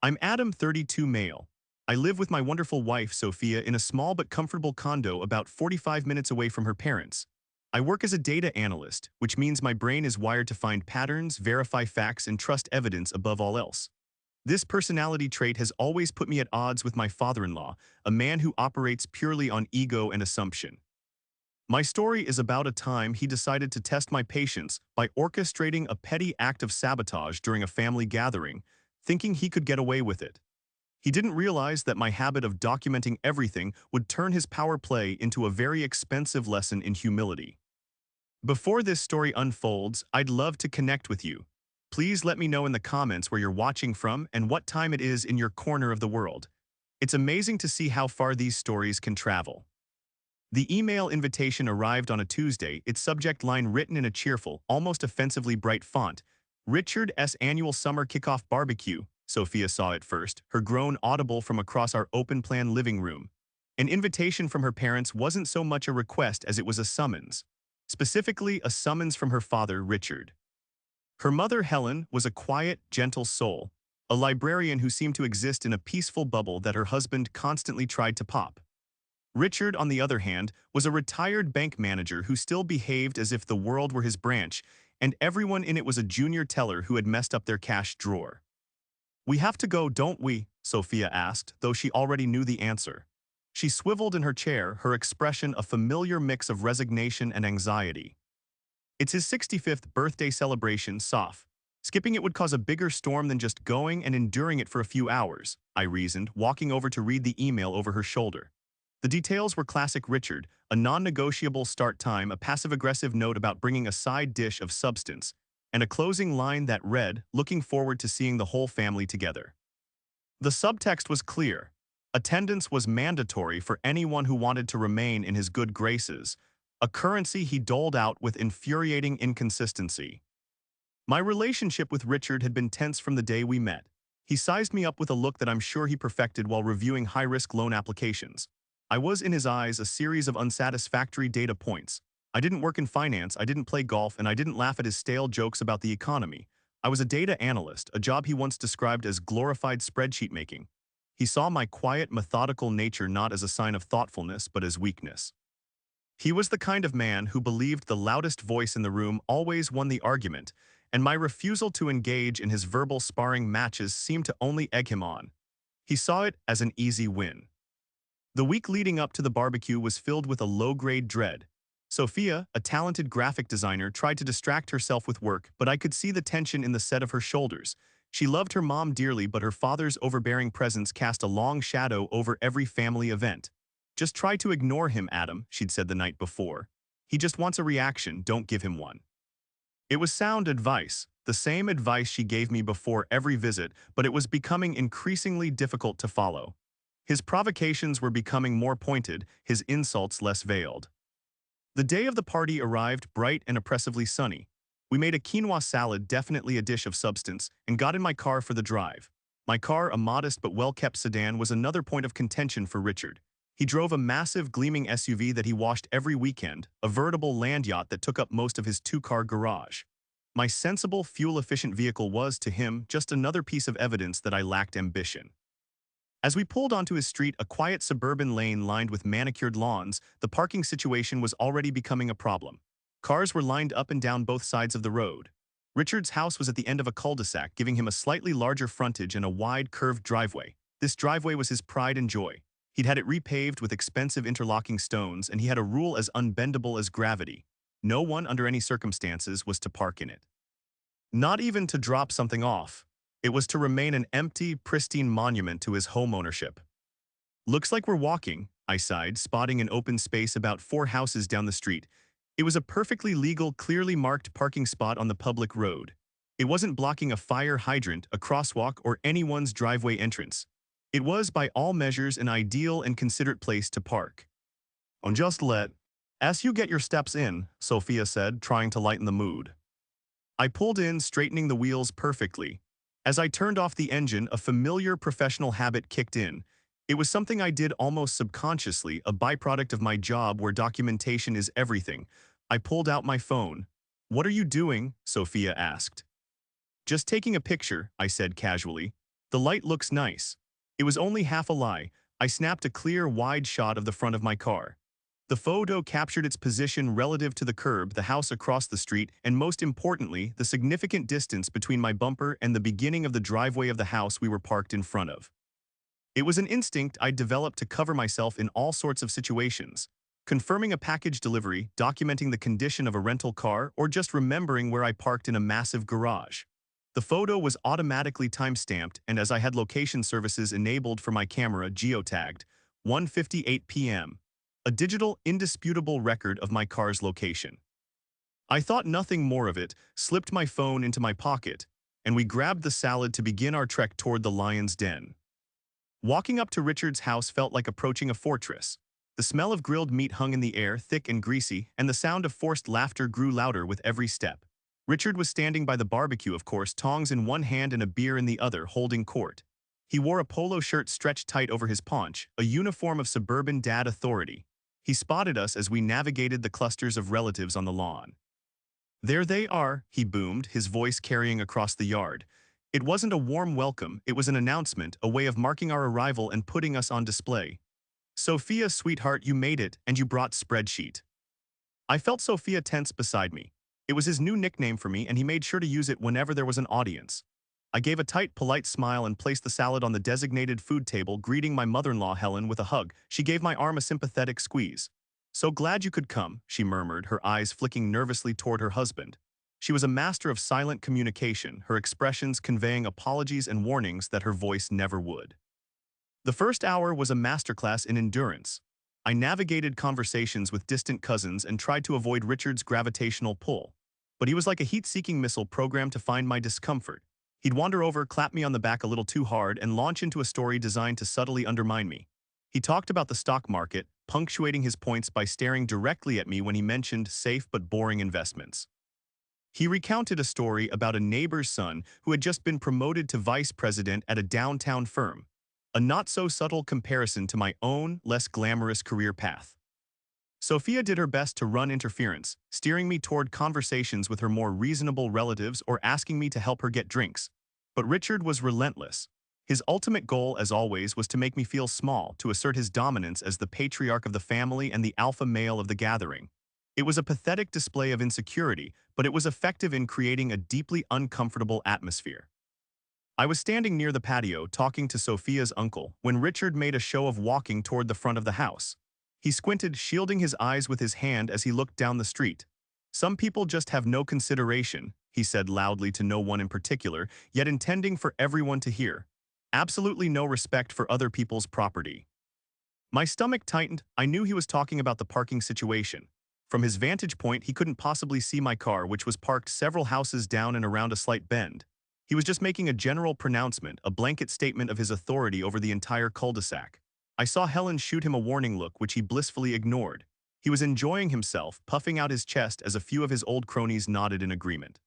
I'm Adam, 32 male. I live with my wonderful wife, Sophia, in a small but comfortable condo about 45 minutes away from her parents. I work as a data analyst, which means my brain is wired to find patterns, verify facts, and trust evidence above all else. This personality trait has always put me at odds with my father-in-law, a man who operates purely on ego and assumption. My story is about a time he decided to test my patience by orchestrating a petty act of sabotage during a family gathering, thinking he could get away with it. He didn't realize that my habit of documenting everything would turn his power play into a very expensive lesson in humility. Before this story unfolds, I'd love to connect with you. Please let me know in the comments where you're watching from and what time it is in your corner of the world. It's amazing to see how far these stories can travel. The email invitation arrived on a Tuesday, its subject line written in a cheerful, almost offensively bright font. Richard's annual summer kickoff barbecue, Sophia saw it first, her groan audible from across our open-plan living room. An invitation from her parents wasn't so much a request as it was a summons. Specifically, a summons from her father, Richard. Her mother, Helen, was a quiet, gentle soul, a librarian who seemed to exist in a peaceful bubble that her husband constantly tried to pop. Richard, on the other hand, was a retired bank manager who still behaved as if the world were his branch, and everyone in it was a junior teller who had messed up their cash drawer. "We have to go, don't we?" Sophia asked, though she already knew the answer. She swiveled in her chair, her expression a familiar mix of resignation and anxiety. "It's his 65th birthday celebration, Soph. Skipping it would cause a bigger storm than just going and enduring it for a few hours," I reasoned, walking over to read the email over her shoulder. The details were classic Richard, a non-negotiable start time, a passive-aggressive note about bringing a side dish of substance, and a closing line that read, "Looking forward to seeing the whole family together." The subtext was clear. Attendance was mandatory for anyone who wanted to remain in his good graces, a currency he doled out with infuriating inconsistency. My relationship with Richard had been tense from the day we met. He sized me up with a look that I'm sure he perfected while reviewing high-risk loan applications. I was, in his eyes, a series of unsatisfactory data points. I didn't work in finance, I didn't play golf, and I didn't laugh at his stale jokes about the economy. I was a data analyst, a job he once described as glorified spreadsheet making. He saw my quiet, methodical nature not as a sign of thoughtfulness, but as weakness. He was the kind of man who believed the loudest voice in the room always won the argument, and my refusal to engage in his verbal sparring matches seemed to only egg him on. He saw it as an easy win. The week leading up to the barbecue was filled with a low-grade dread. Sophia, a talented graphic designer, tried to distract herself with work, but I could see the tension in the set of her shoulders. She loved her mom dearly, but her father's overbearing presence cast a long shadow over every family event. "Just try to ignore him, Adam," she'd said the night before. "He just wants a reaction, don't give him one." It was sound advice, the same advice she gave me before every visit, but it was becoming increasingly difficult to follow. His provocations were becoming more pointed, his insults less veiled. The day of the party arrived bright and oppressively sunny. We made a quinoa salad, definitely a dish of substance, and got in my car for the drive. My car, a modest but well-kept sedan, was another point of contention for Richard. He drove a massive, gleaming SUV that he washed every weekend, a veritable land yacht that took up most of his two-car garage. My sensible, fuel-efficient vehicle was, to him, just another piece of evidence that I lacked ambition. As we pulled onto his street, a quiet suburban lane lined with manicured lawns, the parking situation was already becoming a problem. Cars were lined up and down both sides of the road. Richard's house was at the end of a cul-de-sac, giving him a slightly larger frontage and a wide, curved driveway. This driveway was his pride and joy. He'd had it repaved with expensive interlocking stones, and he had a rule as unbendable as gravity. No one, under any circumstances, was to park in it. Not even to drop something off. It was to remain an empty, pristine monument to his homeownership. "Looks like we're walking," I sighed, spotting an open space about 4 houses down the street. It was a perfectly legal, clearly marked parking spot on the public road. It wasn't blocking a fire hydrant, a crosswalk, or anyone's driveway entrance. It was, by all measures, an ideal and considerate place to park. "On just as you get your steps in," Sophia said, trying to lighten the mood. I pulled in, straightening the wheels perfectly. As I turned off the engine, a familiar professional habit kicked in. It was something I did almost subconsciously, a byproduct of my job where documentation is everything. I pulled out my phone. "What are you doing?" Sophia asked. "Just taking a picture," I said casually. The light looks nice. It was only half a lie. I snapped a clear, wide shot of the front of my car. The photo captured its position relative to the curb, the house across the street, and most importantly, the significant distance between my bumper and the beginning of the driveway of the house we were parked in front of. It was an instinct I'd developed to cover myself in all sorts of situations. Confirming a package delivery, documenting the condition of a rental car, or just remembering where I parked in a massive garage. The photo was automatically time-stamped, and as I had location services enabled for my camera geo-tagged, 1:58 p.m. A digital, indisputable record of my car's location. I thought nothing more of it, slipped my phone into my pocket, and we grabbed the salad to begin our trek toward the lion's den. Walking up to Richard's house felt like approaching a fortress. The smell of grilled meat hung in the air, thick and greasy, and the sound of forced laughter grew louder with every step. Richard was standing by the barbecue, of course, tongs in one hand and a beer in the other, holding court. He wore a polo shirt stretched tight over his paunch, a uniform of suburban dad authority. He spotted us as we navigated the clusters of relatives on the lawn. "There they are," he boomed, his voice carrying across the yard. It wasn't a warm welcome, it was an announcement, a way of marking our arrival and putting us on display. "Sophia, sweetheart, you made it, and you brought spreadsheet." I felt Sophia tense beside me. It was his new nickname for me, and he made sure to use it whenever there was an audience. I gave a tight, polite smile and placed the salad on the designated food table, greeting my mother-in-law Helen with a hug. She gave my arm a sympathetic squeeze. "So glad you could come," she murmured, her eyes flicking nervously toward her husband. She was a master of silent communication, her expressions conveying apologies and warnings that her voice never would. The first hour was a masterclass in endurance. I navigated conversations with distant cousins and tried to avoid Richard's gravitational pull. But he was like a heat-seeking missile programmed to find my discomfort. He'd wander over, clap me on the back a little too hard, and launch into a story designed to subtly undermine me. He talked about the stock market, punctuating his points by staring directly at me when he mentioned safe but boring investments. He recounted a story about a neighbor's son who had just been promoted to vice president at a downtown firm. A not-so-subtle comparison to my own, less glamorous career path. Sophia did her best to run interference, steering me toward conversations with her more reasonable relatives or asking me to help her get drinks. But Richard was relentless. His ultimate goal, as always, was to make me feel small, to assert his dominance as the patriarch of the family and the alpha male of the gathering. It was a pathetic display of insecurity, but it was effective in creating a deeply uncomfortable atmosphere. I was standing near the patio talking to Sophia's uncle when Richard made a show of walking toward the front of the house. He squinted, shielding his eyes with his hand as he looked down the street. "Some people just have no consideration," he said loudly to no one in particular, yet intending for everyone to hear. "Absolutely no respect for other people's property." My stomach tightened. I knew he was talking about the parking situation. From his vantage point, he couldn't possibly see my car, which was parked several houses down and around a slight bend. He was just making a general pronouncement, a blanket statement of his authority over the entire cul-de-sac. I saw Helen shoot him a warning look, which he blissfully ignored. He was enjoying himself, puffing out his chest as a few of his old cronies nodded in agreement.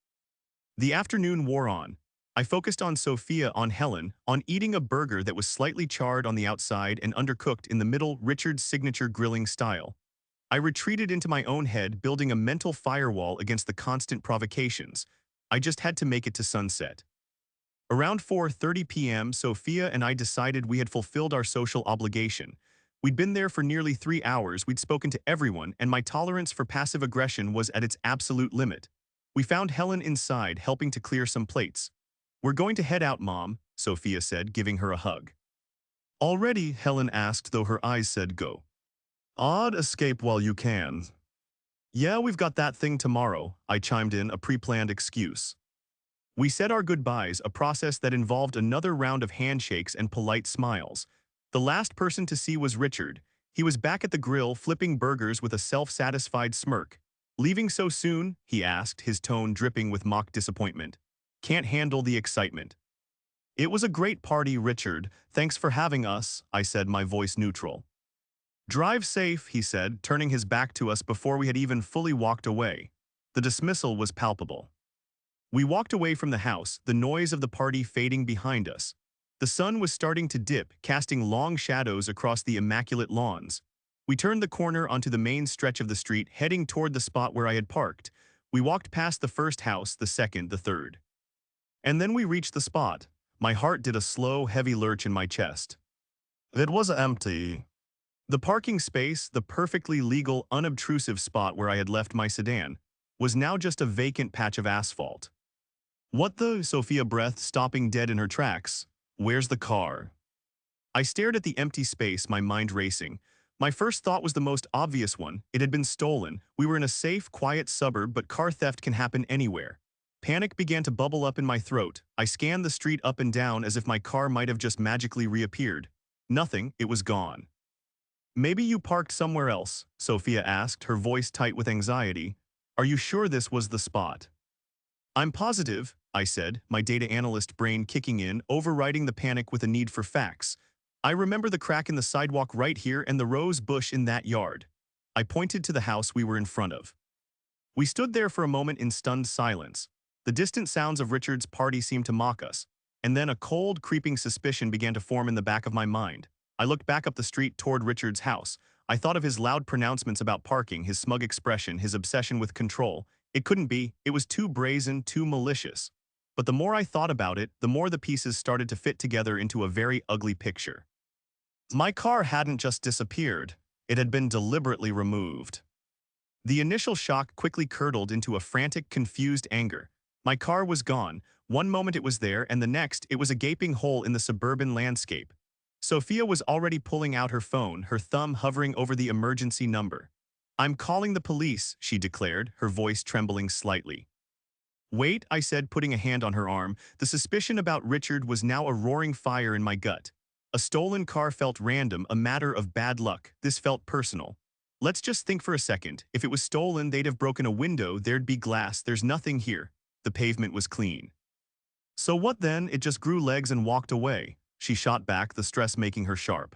The afternoon wore on. I focused on Sophia, on Helen, on eating a burger that was slightly charred on the outside and undercooked in the middle, Richard's signature grilling style. I retreated into my own head, building a mental firewall against the constant provocations. I just had to make it to sunset. Around 4:30 p.m., Sophia and I decided we had fulfilled our social obligation. We'd been there for nearly 3 hours, we'd spoken to everyone, and my tolerance for passive aggression was at its absolute limit. We found Helen inside, helping to clear some plates. "We're going to head out, Mom," Sophia said, giving her a hug. "Already?" Helen asked, though her eyes said go. "Odd, escape while you can." "Yeah, we've got that thing tomorrow," I chimed in, a pre-planned excuse. We said our goodbyes, a process that involved another round of handshakes and polite smiles. The last person to see was Richard. He was back at the grill, flipping burgers with a self-satisfied smirk. "Leaving so soon?" he asked, his tone dripping with mock disappointment. "Can't handle the excitement." "It was a great party, Richard. Thanks for having us," I said, my voice neutral. "Drive safe," he said, turning his back to us before we had even fully walked away. The dismissal was palpable. We walked away from the house, the noise of the party fading behind us. The sun was starting to dip, casting long shadows across the immaculate lawns. We turned the corner onto the main stretch of the street, heading toward the spot where I had parked. We walked past the first house, the second, the third. And then we reached the spot. My heart did a slow, heavy lurch in my chest. It was empty. The parking space, the perfectly legal, unobtrusive spot where I had left my sedan, was now just a vacant patch of asphalt. What the? Sophia breathed, stopping dead in her tracks. Where's the car? I stared at the empty space, my mind racing. My first thought was the most obvious one. It had been stolen. We were in a safe, quiet suburb, but car theft can happen anywhere. Panic began to bubble up in my throat. I scanned the street up and down as if my car might have just magically reappeared. Nothing, it was gone. Maybe you parked somewhere else, Sophia asked, her voice tight with anxiety. Are you sure this was the spot? I'm positive, I said, my data analyst brain kicking in, overriding the panic with a need for facts. I remember the crack in the sidewalk right here and the rose bush in that yard. I pointed to the house we were in front of. We stood there for a moment in stunned silence. The distant sounds of Richard's party seemed to mock us, and then a cold, creeping suspicion began to form in the back of my mind. I looked back up the street toward Richard's house. I thought of his loud pronouncements about parking, his smug expression, his obsession with control. It couldn't be. It was too brazen, too malicious. But the more I thought about it, the more the pieces started to fit together into a very ugly picture. My car hadn't just disappeared. It had been deliberately removed. The initial shock quickly curdled into a frantic, confused anger. My car was gone. One moment it was there, and the next, it was a gaping hole in the suburban landscape. Sophia was already pulling out her phone, her thumb hovering over the emergency number. I'm calling the police, she declared, her voice trembling slightly. Wait, I said, putting a hand on her arm. The suspicion about Richard was now a roaring fire in my gut. A stolen car felt random, a matter of bad luck. This felt personal. Let's just think for a second. If it was stolen, they'd have broken a window, there'd be glass, there's nothing here. The pavement was clean. So what then? It just grew legs and walked away. She shot back, the stress making her sharp.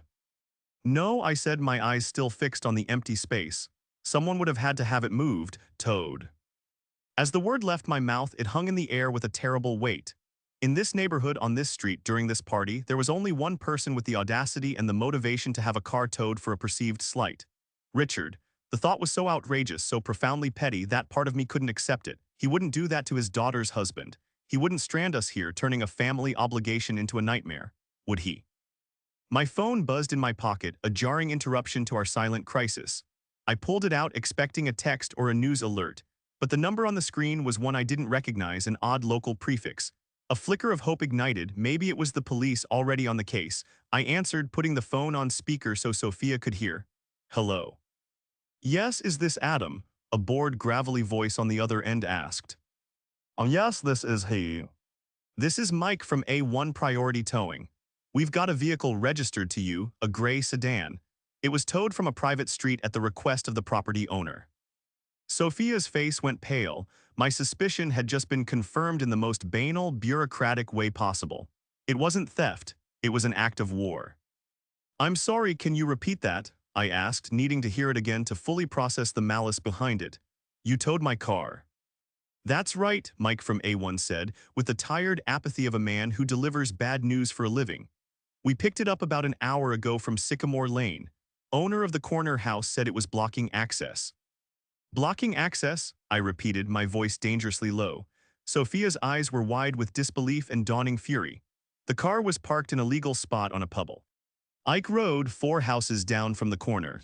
No, I said, my eyes still fixed on the empty space. Someone would have had to have it moved, towed. As the word left my mouth, it hung in the air with a terrible weight. In this neighborhood, on this street, during this party, there was only one person with the audacity and the motivation to have a car towed for a perceived slight. Richard. The thought was so outrageous, so profoundly petty, that part of me couldn't accept it. He wouldn't do that to his daughter's husband. He wouldn't strand us here, turning a family obligation into a nightmare. Would he? My phone buzzed in my pocket, a jarring interruption to our silent crisis. I pulled it out, expecting a text or a news alert, but the number on the screen was one I didn't recognize, an odd local prefix. A flicker of hope ignited. Maybe it was the police already on the case. I answered, putting the phone on speaker so Sophia could hear. Hello. Yes, is this Adam? A bored, gravelly voice on the other end asked. Yes, this is he. This is Mike from A1 Priority Towing. We've got a vehicle registered to you, a gray sedan. It was towed from a private street at the request of the property owner. Sophia's face went pale. My suspicion had just been confirmed in the most banal, bureaucratic way possible. It wasn't theft. It was an act of war. I'm sorry, can you repeat that? I asked, needing to hear it again to fully process the malice behind it. You towed my car. That's right, Mike from A1 said, with the tired apathy of a man who delivers bad news for a living. We picked it up about an hour ago from Sycamore Lane. Owner of the corner house said it was blocking access. Blocking access? I repeated, my voice dangerously low. Sophia's eyes were wide with disbelief and dawning fury. The car was parked in a legal spot on a pebble. Ike Road, 4 houses down from the corner.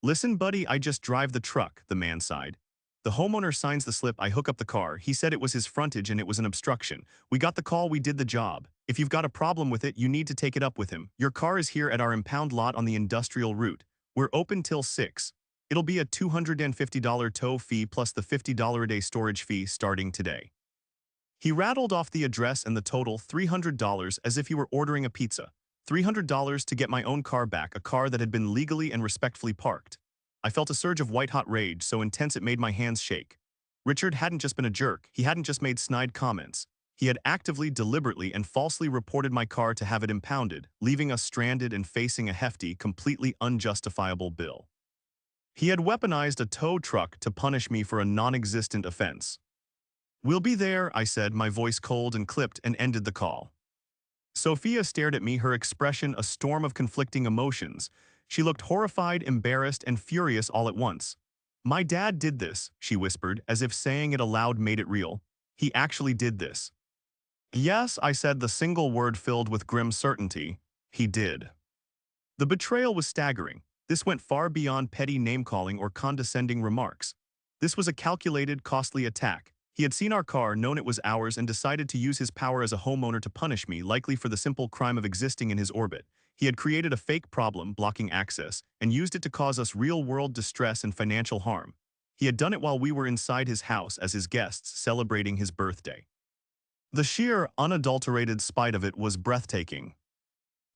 Listen, buddy, I just drive the truck, the man sighed. The homeowner signs the slip, I hook up the car. He said it was his frontage and it was an obstruction. We got the call, we did the job. If you've got a problem with it, you need to take it up with him. Your car is here at our impound lot on the industrial route. We're open till 6. It'll be a $250 tow fee plus the $50 a day storage fee starting today. He rattled off the address and the total, $300, as if he were ordering a pizza. $300 to get my own car back, a car that had been legally and respectfully parked. I felt a surge of white-hot rage, so intense it made my hands shake. Richard hadn't just been a jerk. He hadn't just made snide comments. He had actively, deliberately, and falsely reported my car to have it impounded, leaving us stranded and facing a hefty, completely unjustifiable bill. He had weaponized a tow truck to punish me for a non-existent offense. We'll be there, I said, my voice cold and clipped, and ended the call. Sophia stared at me, her expression a storm of conflicting emotions. She looked horrified, embarrassed, and furious all at once. My dad did this, she whispered, as if saying it aloud made it real. He actually did this. Yes, I said, the single word filled with grim certainty. He did. The betrayal was staggering. This went far beyond petty name-calling or condescending remarks. This was a calculated, costly attack. He had seen our car, known it was ours, and decided to use his power as a homeowner to punish me, likely for the simple crime of existing in his orbit. He had created a fake problem, blocking access, and used it to cause us real-world distress and financial harm. He had done it while we were inside his house as his guests, celebrating his birthday. The sheer, unadulterated spite of it was breathtaking.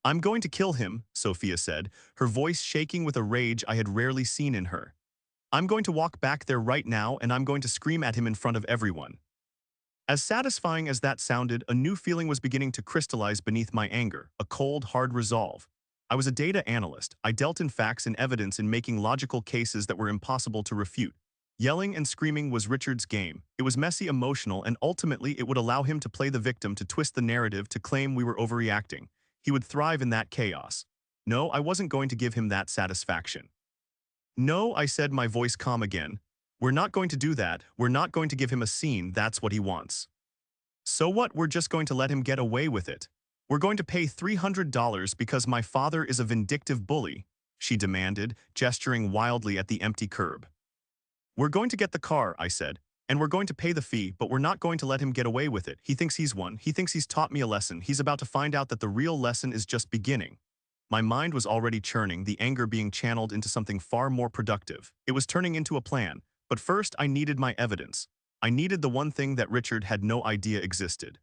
"I'm going to kill him," Sophia said, her voice shaking with a rage I had rarely seen in her. "I'm going to walk back there right now and I'm going to scream at him in front of everyone." As satisfying as that sounded, a new feeling was beginning to crystallize beneath my anger, a cold, hard resolve. I was a data analyst. I dealt in facts and evidence in making logical cases that were impossible to refute. Yelling and screaming was Richard's game. It was messy, emotional, and ultimately it would allow him to play the victim, to twist the narrative, to claim we were overreacting. He would thrive in that chaos. No, I wasn't going to give him that satisfaction. "No," I said, my voice calm again. "We're not going to do that. We're not going to give him a scene. That's what he wants." "So what? We're just going to let him get away with it. We're going to pay $300 because my father is a vindictive bully," she demanded, gesturing wildly at the empty curb. "We're going to get the car," I said, "and we're going to pay the fee, but we're not going to let him get away with it. He thinks he's won. He thinks he's taught me a lesson. He's about to find out that the real lesson is just beginning." My mind was already churning, the anger being channeled into something far more productive. It was turning into a plan, but first I needed my evidence. I needed the one thing that Richard had no idea existed.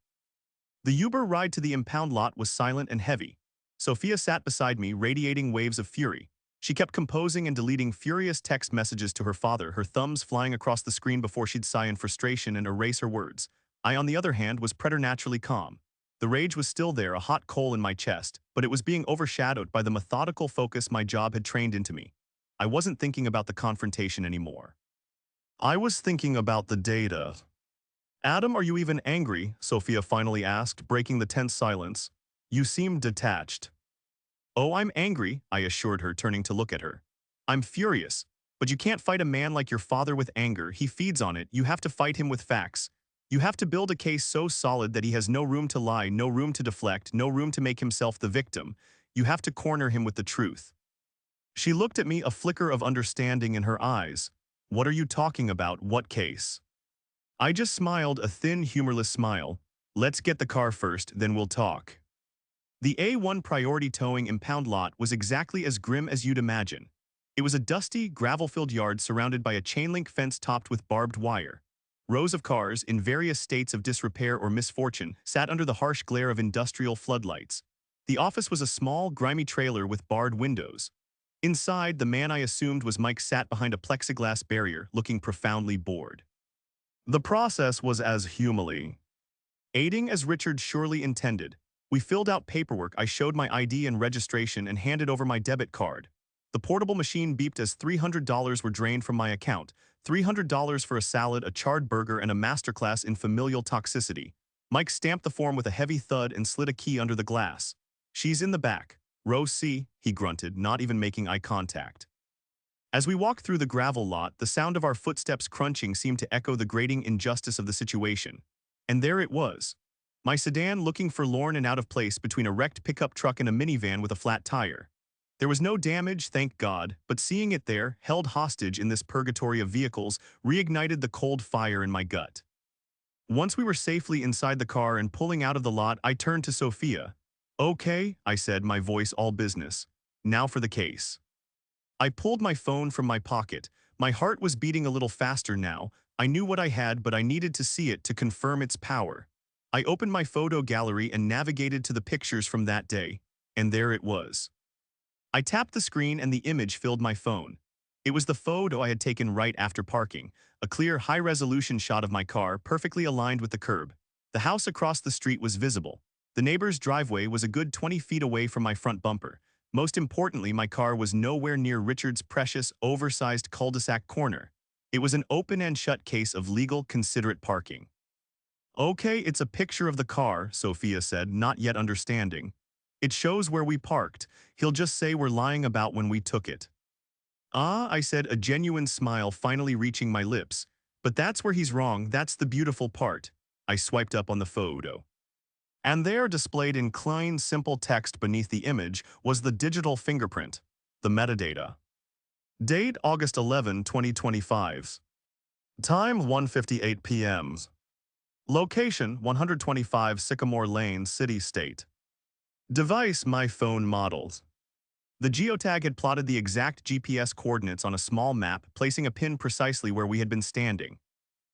The Uber ride to the impound lot was silent and heavy. Sophia sat beside me, radiating waves of fury. She kept composing and deleting furious text messages to her father, her thumbs flying across the screen before she'd sigh in frustration and erase her words. I, on the other hand, was preternaturally calm. The rage was still there, a hot coal in my chest, but it was being overshadowed by the methodical focus my job had trained into me. I wasn't thinking about the confrontation anymore. I was thinking about the data. "Adam, are you even angry?" Sophia finally asked, breaking the tense silence. "You seem detached." "Oh, I'm angry," I assured her, turning to look at her. "I'm furious. But you can't fight a man like your father with anger. He feeds on it. You have to fight him with facts. You have to build a case so solid that he has no room to lie, no room to deflect, no room to make himself the victim. You have to corner him with the truth." She looked at me, a flicker of understanding in her eyes. "What are you talking about? What case?" I just smiled, a thin, humorless smile. "Let's get the car first, then we'll talk." The A1 priority towing impound lot was exactly as grim as you'd imagine. It was a dusty, gravel-filled yard surrounded by a chain-link fence topped with barbed wire. Rows of cars, in various states of disrepair or misfortune, sat under the harsh glare of industrial floodlights. The office was a small, grimy trailer with barred windows. Inside, the man I assumed was Mike sat behind a plexiglass barrier, looking profoundly bored. The process was as humiliating as Richard surely intended. We filled out paperwork, I showed my ID and registration and handed over my debit card. The portable machine beeped as $300 were drained from my account, $300 for a salad, a charred burger, and a masterclass in familial toxicity. Mike stamped the form with a heavy thud and slid a key under the glass. "She's in the back. Row C," he grunted, not even making eye contact. As we walked through the gravel lot, the sound of our footsteps crunching seemed to echo the grating injustice of the situation. And there it was. My sedan looking forlorn and out of place between a wrecked pickup truck and a minivan with a flat tire. There was no damage, thank God, but seeing it there, held hostage in this purgatory of vehicles, reignited the cold fire in my gut. Once we were safely inside the car and pulling out of the lot, I turned to Sophia. "Okay," I said, my voice all business. "Now for the case." I pulled my phone from my pocket. My heart was beating a little faster now. I knew what I had, but I needed to see it to confirm its power. I opened my photo gallery and navigated to the pictures from that day. And there it was. I tapped the screen and the image filled my phone. It was the photo I had taken right after parking, a clear, high-resolution shot of my car, perfectly aligned with the curb. The house across the street was visible. The neighbor's driveway was a good 20 feet away from my front bumper. Most importantly, my car was nowhere near Richard's precious, oversized cul-de-sac corner. It was an open and shut case of legal, considerate parking. "Okay, it's a picture of the car," Sophia said, not yet understanding. "It shows where we parked. He'll just say we're lying about when we took it." "Ah," I said, a genuine smile finally reaching my lips. "But that's where he's wrong, that's the beautiful part." I swiped up on the photo. And there, displayed in clean, simple text beneath the image, was the digital fingerprint, the metadata. Date August 11, 2025. Time 1:58 p.m. Location 125 Sycamore Lane, City State. Device my phone models. The geotag had plotted the exact GPS coordinates on a small map, placing a pin precisely where we had been standing.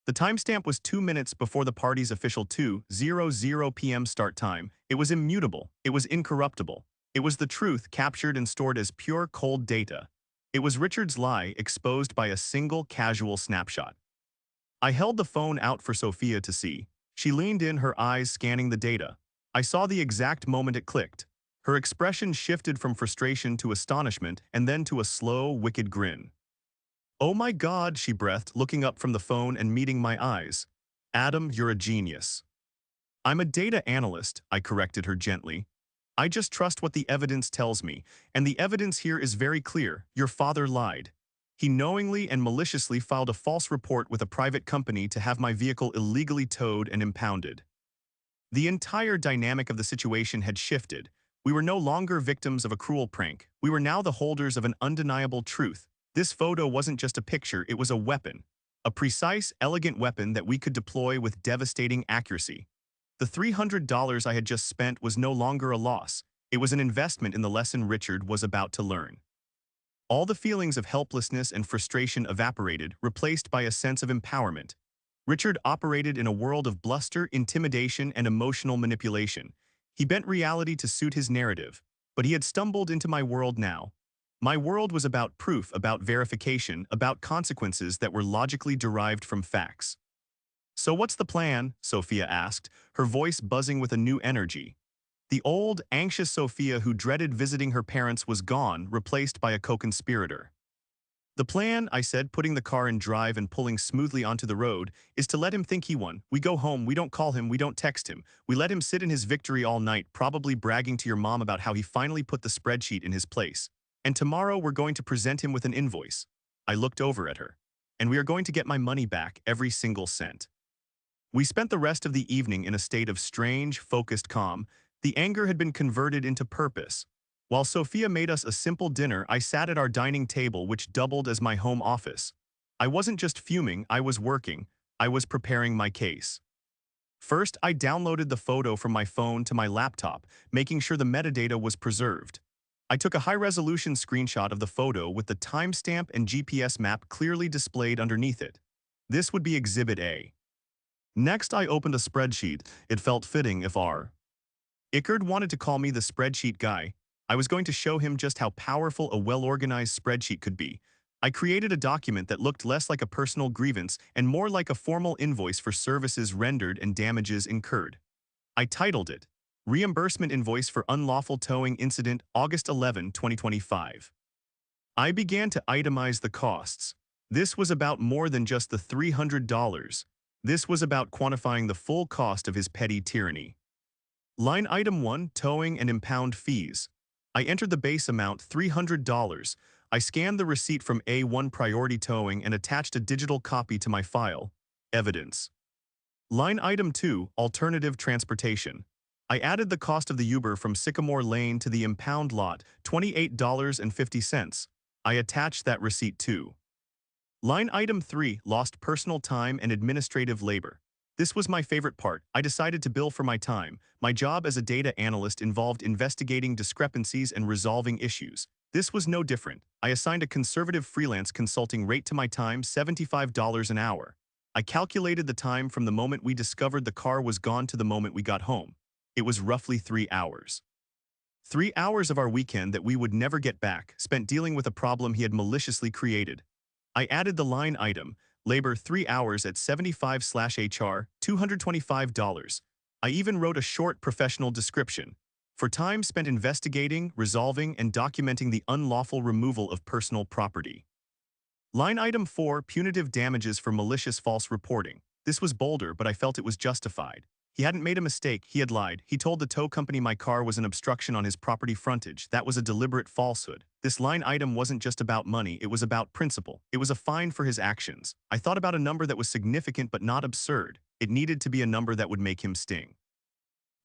The timestamp was 2 minutes before the party's official 2:00 p.m. start time. It was immutable. It was incorruptible. It was the truth captured and stored as pure cold data. It was Richard's lie exposed by a single casual snapshot. I held the phone out for Sophia to see. She leaned in, her eyes scanning the data. I saw the exact moment it clicked. Her expression shifted from frustration to astonishment and then to a slow, wicked grin. "Oh my God," she breathed, looking up from the phone and meeting my eyes. "Adam, you're a genius." "I'm a data analyst," I corrected her gently. "I just trust what the evidence tells me, and the evidence here is very clear. Your father lied. He knowingly and maliciously filed a false report with a private company to have my vehicle illegally towed and impounded." The entire dynamic of the situation had shifted. We were no longer victims of a cruel prank. We were now the holders of an undeniable truth. This photo wasn't just a picture, it was a weapon. A precise, elegant weapon that we could deploy with devastating accuracy. The $300 I had just spent was no longer a loss. It was an investment in the lesson Richard was about to learn. All the feelings of helplessness and frustration evaporated, replaced by a sense of empowerment. Richard operated in a world of bluster, intimidation, and emotional manipulation. He bent reality to suit his narrative, but he had stumbled into my world now. My world was about proof, about verification, about consequences that were logically derived from facts. "So what's the plan?" Sophia asked, her voice buzzing with a new energy. The old, anxious Sophia who dreaded visiting her parents was gone, replaced by a co-conspirator. "The plan," I said, putting the car in drive and pulling smoothly onto the road, "is to let him think he won. We go home, we don't call him, we don't text him. We let him sit in his victory all night, probably bragging to your mom about how he finally put the spreadsheet in his place. And tomorrow we're going to present him with an invoice." I looked over at her. "And we are going to get my money back, every single cent." We spent the rest of the evening in a state of strange, focused calm. The anger had been converted into purpose. While Sophia made us a simple dinner, I sat at our dining table, which doubled as my home office. I wasn't just fuming, I was working. I was preparing my case. First, I downloaded the photo from my phone to my laptop, making sure the metadata was preserved. I took a high-resolution screenshot of the photo with the timestamp and GPS map clearly displayed underneath it. This would be Exhibit A. Next, I opened a spreadsheet. It felt fitting if R. Ickard wanted to call me the spreadsheet guy. I was going to show him just how powerful a well-organized spreadsheet could be. I created a document that looked less like a personal grievance and more like a formal invoice for services rendered and damages incurred. I titled it, "Reimbursement Invoice for Unlawful Towing Incident, August 11, 2025. I began to itemize the costs. This was about more than just the $300. This was about quantifying the full cost of his petty tyranny. Line item 1, towing and impound fees. I entered the base amount, $300. I scanned the receipt from A1 Priority Towing and attached a digital copy to my file. Evidence. Line item 2, alternative transportation. I added the cost of the Uber from Sycamore Lane to the impound lot, $28.50. I attached that receipt too. Line item 3, lost personal time and administrative labor. This was my favorite part. I decided to bill for my time. My job as a data analyst involved investigating discrepancies and resolving issues. This was no different. I assigned a conservative freelance consulting rate to my time, $75 an hour. I calculated the time from the moment we discovered the car was gone to the moment we got home. It was roughly 3 hours. 3 hours of our weekend that we would never get back, spent dealing with a problem he had maliciously created. I added the line item, labor 3 hours at 75/HR, $225. I even wrote a short professional description. For time spent investigating, resolving, and documenting the unlawful removal of personal property. Line item 4, punitive damages for malicious false reporting. This was bolder, but I felt it was justified. He hadn't made a mistake, he had lied. He told the tow company my car was an obstruction on his property frontage. That was a deliberate falsehood. This line item wasn't just about money, it was about principle. It was a fine for his actions. I thought about a number that was significant but not absurd. It needed to be a number that would make him sting.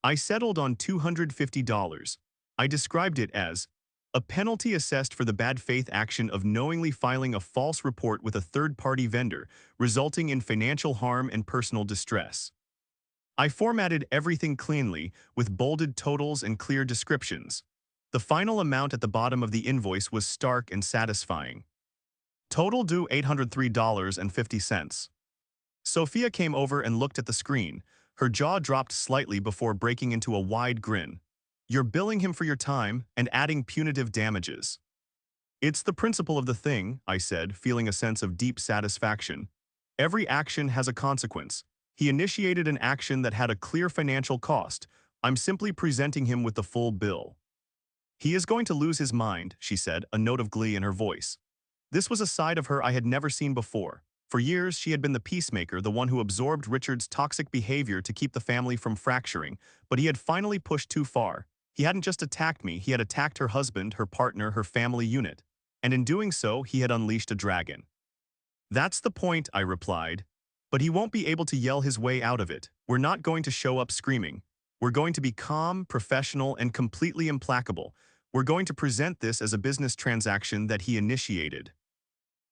I settled on $250. I described it as a penalty assessed for the bad faith action of knowingly filing a false report with a third-party vendor, resulting in financial harm and personal distress. I formatted everything cleanly, with bolded totals and clear descriptions. The final amount at the bottom of the invoice was stark and satisfying. Total due $803.50. Sophia came over and looked at the screen. Her jaw dropped slightly before breaking into a wide grin. You're billing him for your time and adding punitive damages. It's the principle of the thing, I said, feeling a sense of deep satisfaction. Every action has a consequence. He initiated an action that had a clear financial cost. I'm simply presenting him with the full bill. He is going to lose his mind, she said, a note of glee in her voice. This was a side of her I had never seen before. For years, she had been the peacemaker, the one who absorbed Richard's toxic behavior to keep the family from fracturing, but he had finally pushed too far. He hadn't just attacked me, he had attacked her husband, her partner, her family unit. And in doing so, he had unleashed a dragon. That's the point, I replied. But he won't be able to yell his way out of it. We're not going to show up screaming. We're going to be calm, professional, and completely implacable. We're going to present this as a business transaction that he initiated.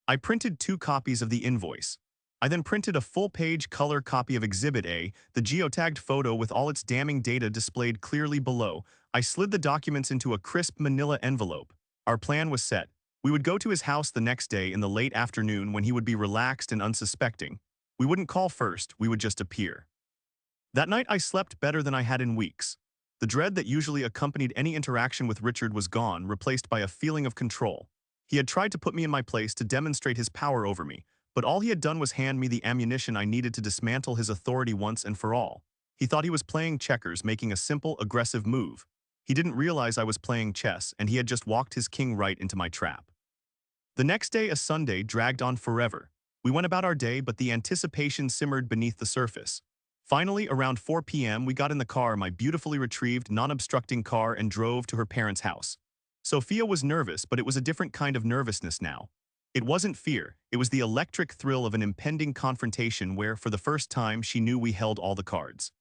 I printed 2 copies of the invoice. I then printed a full-page color copy of Exhibit A, the geo-tagged photo with all its damning data displayed clearly below. I slid the documents into a crisp manila envelope. Our plan was set. We would go to his house the next day in the late afternoon when he would be relaxed and unsuspecting. We wouldn't call first, we would just appear. That night I slept better than I had in weeks. The dread that usually accompanied any interaction with Richard was gone, replaced by a feeling of control. He had tried to put me in my place to demonstrate his power over me, but all he had done was hand me the ammunition I needed to dismantle his authority once and for all. He thought he was playing checkers, making a simple, aggressive move. He didn't realize I was playing chess, and he had just walked his king right into my trap. The next day, a Sunday, dragged on forever. We went about our day, but the anticipation simmered beneath the surface. Finally, around 4 p.m., we got in the car, my beautifully retrieved, non-obstructing car, and drove to her parents' house. Sophia was nervous, but it was a different kind of nervousness now. It wasn't fear, it was the electric thrill of an impending confrontation where, for the first time, she knew we held all the cards.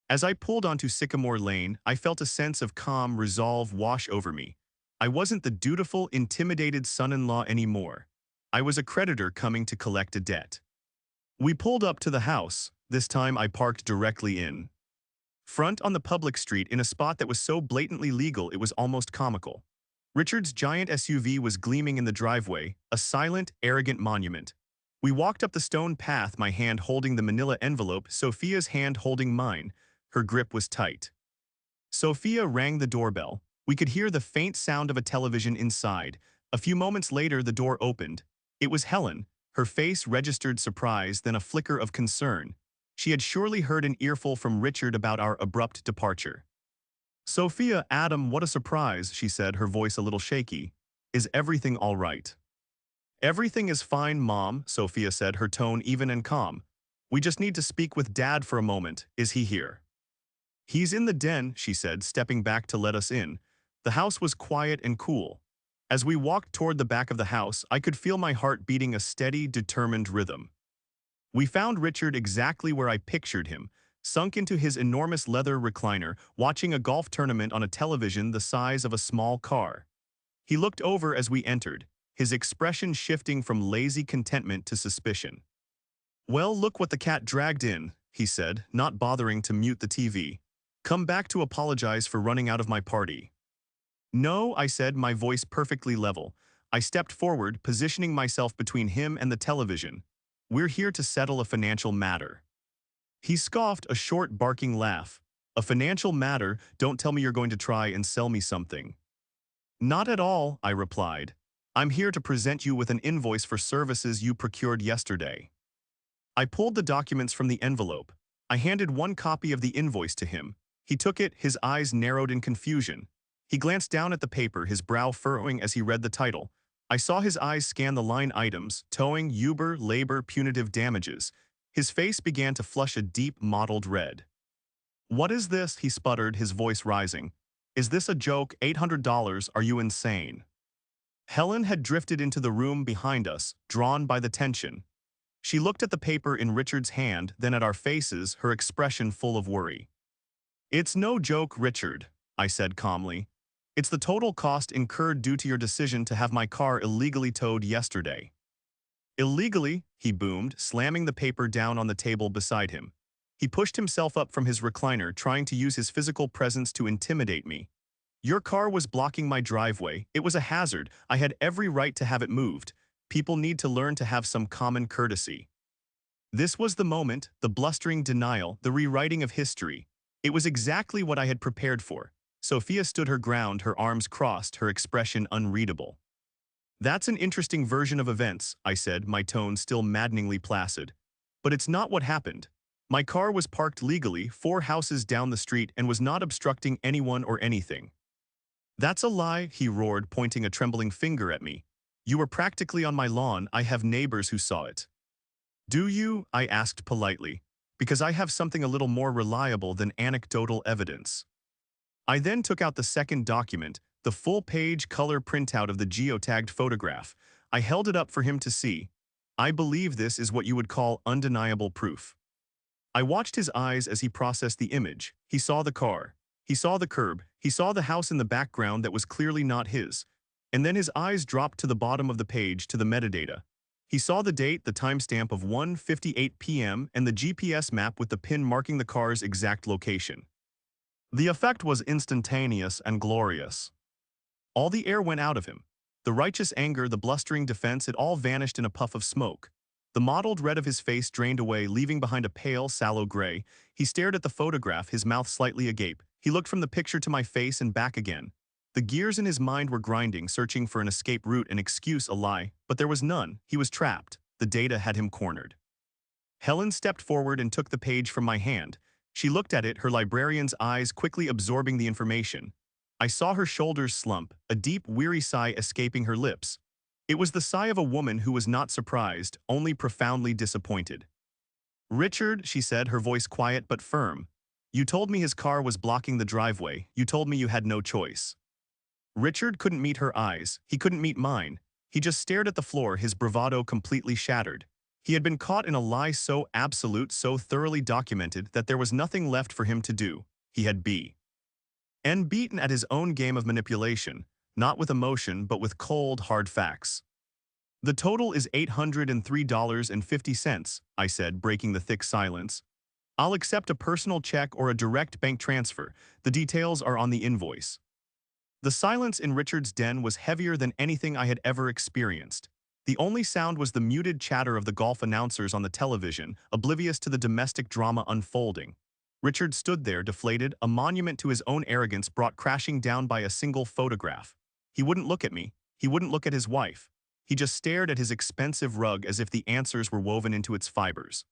As I pulled onto Sycamore Lane, I felt a sense of calm resolve wash over me. I wasn't the dutiful, intimidated son-in-law anymore. I was a creditor coming to collect a debt. We pulled up to the house. This time I parked directly in front on the public street in a spot that was so blatantly legal it was almost comical. Richard's giant SUV was gleaming in the driveway, a silent, arrogant monument. We walked up the stone path, my hand holding the manila envelope, Sophia's hand holding mine. Her grip was tight. Sophia rang the doorbell. We could hear the faint sound of a television inside. A few moments later, the door opened. It was Helen. Her face registered surprise, then a flicker of concern. She had surely heard an earful from Richard about our abrupt departure. "Sophia, Adam, what a surprise," she said, her voice a little shaky. "Is everything all right?" "Everything is fine, Mom," Sophia said, her tone even and calm. "We just need to speak with Dad for a moment. Is he here?" "He's in the den," she said, stepping back to let us in. The house was quiet and cool. As we walked toward the back of the house, I could feel my heart beating a steady, determined rhythm. We found Richard exactly where I pictured him, sunk into his enormous leather recliner, watching a golf tournament on a television the size of a small car. He looked over as we entered, his expression shifting from lazy contentment to suspicion. "Well, look what the cat dragged in," he said, not bothering to mute the TV. "Come back to apologize for running out of my party." "No," I said, my voice perfectly level. I stepped forward, positioning myself between him and the television. "We're here to settle a financial matter." He scoffed, a short, barking laugh. "A financial matter? Don't tell me you're going to try and sell me something." "Not at all," I replied. "I'm here to present you with an invoice for services you procured yesterday." I pulled the documents from the envelope. I handed one copy of the invoice to him. He took it, his eyes narrowed in confusion. He glanced down at the paper, his brow furrowing as he read the title. I saw his eyes scan the line items: towing, Uber, labor, punitive damages. His face began to flush a deep, mottled red. "What is this?" he sputtered, his voice rising. "Is this a joke? $800? Are you insane?" Helen had drifted into the room behind us, drawn by the tension. She looked at the paper in Richard's hand, then at our faces, her expression full of worry. It's no joke, Richard, I said calmly. It's the total cost incurred due to your decision to have my car illegally towed yesterday. Illegally, he boomed, slamming the paper down on the table beside him. He pushed himself up from his recliner, trying to use his physical presence to intimidate me. Your car was blocking my driveway. It was a hazard. I had every right to have it moved. People need to learn to have some common courtesy. This was the moment, the blustering denial, the rewriting of history. It was exactly what I had prepared for. Sophia stood her ground, her arms crossed, her expression unreadable. That's an interesting version of events, I said, my tone still maddeningly placid. But it's not what happened. My car was parked legally 4 houses down the street and was not obstructing anyone or anything. That's a lie, he roared, pointing a trembling finger at me. You were practically on my lawn. I have neighbors who saw it. Do you? I asked politely, because I have something a little more reliable than anecdotal evidence. I then took out the second document, the full-page color printout of the geo-tagged photograph. I held it up for him to see. I believe this is what you would call undeniable proof. I watched his eyes as he processed the image. He saw the car. He saw the curb. He saw the house in the background that was clearly not his. And then his eyes dropped to the bottom of the page, to the metadata. He saw the date, the timestamp of 1:58 p.m., and the GPS map with the pin marking the car's exact location. The effect was instantaneous and glorious. All the air went out of him. The righteous anger, the blustering defense, it all vanished in a puff of smoke. The mottled red of his face drained away, leaving behind a pale, sallow gray. He stared at the photograph, his mouth slightly agape. He looked from the picture to my face and back again. The gears in his mind were grinding, searching for an escape route, an excuse, a lie. But there was none. He was trapped. The data had him cornered. Helen stepped forward and took the page from my hand. She looked at it, her librarian's eyes quickly absorbing the information. I saw her shoulders slump, a deep, weary sigh escaping her lips. It was the sigh of a woman who was not surprised, only profoundly disappointed. Richard, she said, her voice quiet but firm. You told me his car was blocking the driveway. You told me you had no choice. Richard couldn't meet her eyes. He couldn't meet mine. He just stared at the floor, his bravado completely shattered. He had been caught in a lie so absolute, so thoroughly documented, that there was nothing left for him to do. He had been beaten at his own game of manipulation, not with emotion but with cold, hard facts. The total is $803.50, I said, breaking the thick silence. I'll accept a personal check or a direct bank transfer. The details are on the invoice. The silence in Richard's den was heavier than anything I had ever experienced. The only sound was the muted chatter of the golf announcers on the television, oblivious to the domestic drama unfolding. Richard stood there, deflated, a monument to his own arrogance brought crashing down by a single photograph. He wouldn't look at me. He wouldn't look at his wife. He just stared at his expensive rug as if the answers were woven into its fibers.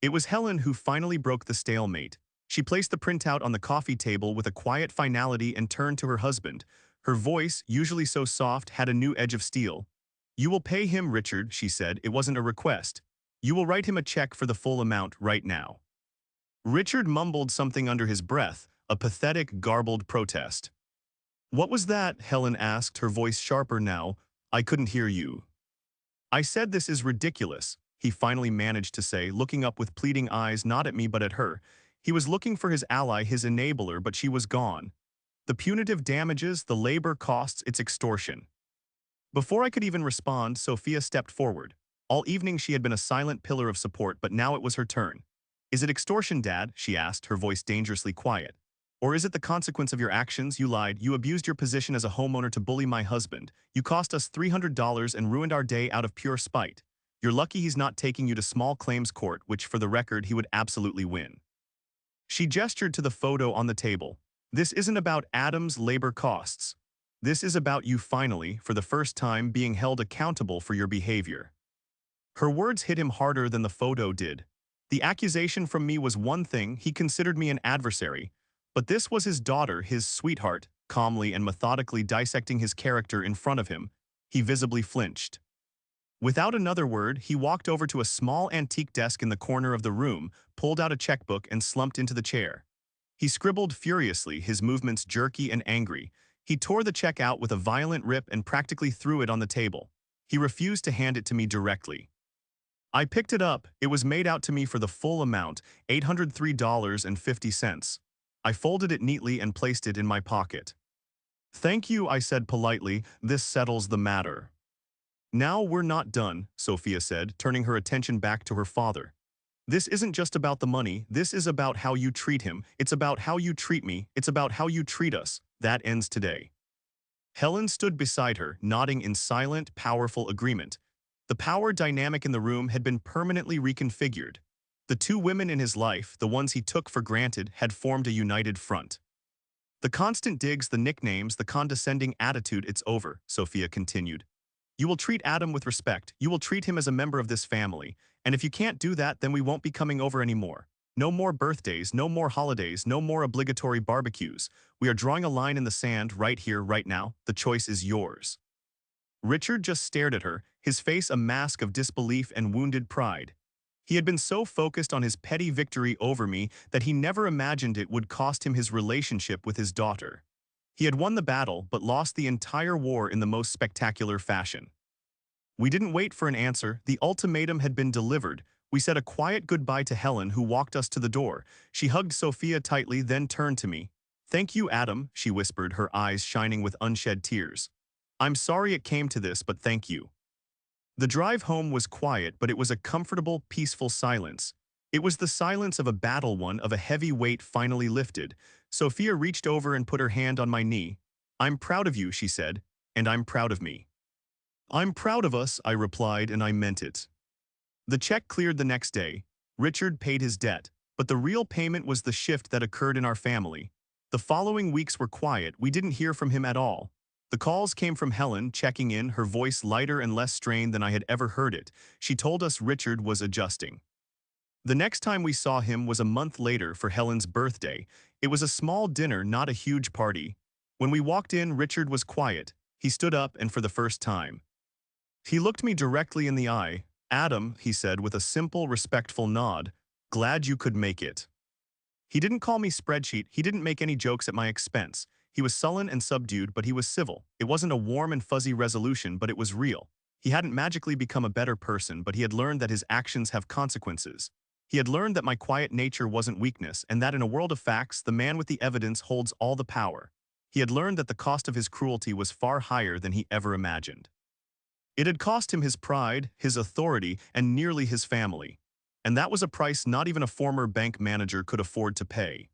It was Helen who finally broke the stalemate. She placed the printout on the coffee table with a quiet finality and turned to her husband. Her voice, usually so soft, had a new edge of steel. You will pay him, Richard, she said. It wasn't a request. You will write him a check for the full amount right now. Richard mumbled something under his breath, a pathetic, garbled protest. What was that? Helen asked, her voice sharper now. I couldn't hear you. I said this is ridiculous, he finally managed to say, looking up with pleading eyes not at me but at her. He was looking for his ally, his enabler, but she was gone. The punitive damages, the labor costs, it's extortion. Before I could even respond, Sophia stepped forward. All evening she had been a silent pillar of support, but now it was her turn. Is it extortion, Dad? She asked, her voice dangerously quiet. Or is it the consequence of your actions? You lied. You abused your position as a homeowner to bully my husband. You cost us $300 and ruined our day out of pure spite. You're lucky he's not taking you to small claims court, which, for the record, he would absolutely win. She gestured to the photo on the table. This isn't about Adam's labor costs. This is about you finally, for the first time, being held accountable for your behavior. Her words hit him harder than the photo did. The accusation from me was one thing, he considered me an adversary. But this was his daughter, his sweetheart, calmly and methodically dissecting his character in front of him. He visibly flinched. Without another word, he walked over to a small antique desk in the corner of the room, pulled out a checkbook and slumped into the chair. He scribbled furiously, his movements jerky and angry. He tore the check out with a violent rip and practically threw it on the table. He refused to hand it to me directly. I picked it up. It was made out to me for the full amount, $803.50. I folded it neatly and placed it in my pocket. Thank you, I said politely. This settles the matter. Now we're not done, Sophia said, turning her attention back to her father. This isn't just about the money, this is about how you treat him, it's about how you treat me, it's about how you treat us. That ends today. Helen stood beside her, nodding in silent, powerful agreement. The power dynamic in the room had been permanently reconfigured. The two women in his life, the ones he took for granted, had formed a united front. The constant digs, the nicknames, the condescending attitude, it's over, Sophia continued. You will treat Adam with respect, you will treat him as a member of this family, and if you can't do that, then we won't be coming over anymore. No more birthdays, no more holidays, no more obligatory barbecues. We are drawing a line in the sand right here, right now. The choice is yours. Richard just stared at her, his face a mask of disbelief and wounded pride. He had been so focused on his petty victory over me that he never imagined it would cost him his relationship with his daughter. He had won the battle but lost the entire war in the most spectacular fashion. We didn't wait for an answer, the ultimatum had been delivered. We said a quiet goodbye to Helen, who walked us to the door. She hugged Sophia tightly, then turned to me. Thank you, Adam, she whispered, her eyes shining with unshed tears. I'm sorry it came to this, but thank you. The drive home was quiet, but it was a comfortable, peaceful silence. It was the silence of a battle won, of a heavy weight finally lifted. Sophia reached over and put her hand on my knee. I'm proud of you, she said, and I'm proud of me. I'm proud of us, I replied, and I meant it. The check cleared the next day. Richard paid his debt, but the real payment was the shift that occurred in our family. The following weeks were quiet, we didn't hear from him at all. The calls came from Helen, checking in, her voice lighter and less strained than I had ever heard it. She told us Richard was adjusting. The next time we saw him was a month later for Helen's birthday. It was a small dinner, not a huge party. When we walked in, Richard was quiet. He stood up, and for the first time, he looked me directly in the eye. Adam, he said with a simple, respectful nod, glad you could make it. He didn't call me spreadsheet, he didn't make any jokes at my expense. He was sullen and subdued, but he was civil. It wasn't a warm and fuzzy resolution, but it was real. He hadn't magically become a better person, but he had learned that his actions have consequences. He had learned that my quiet nature wasn't weakness, and that in a world of facts, the man with the evidence holds all the power. He had learned that the cost of his cruelty was far higher than he ever imagined. It had cost him his pride, his authority, and nearly his family. And that was a price not even a former bank manager could afford to pay.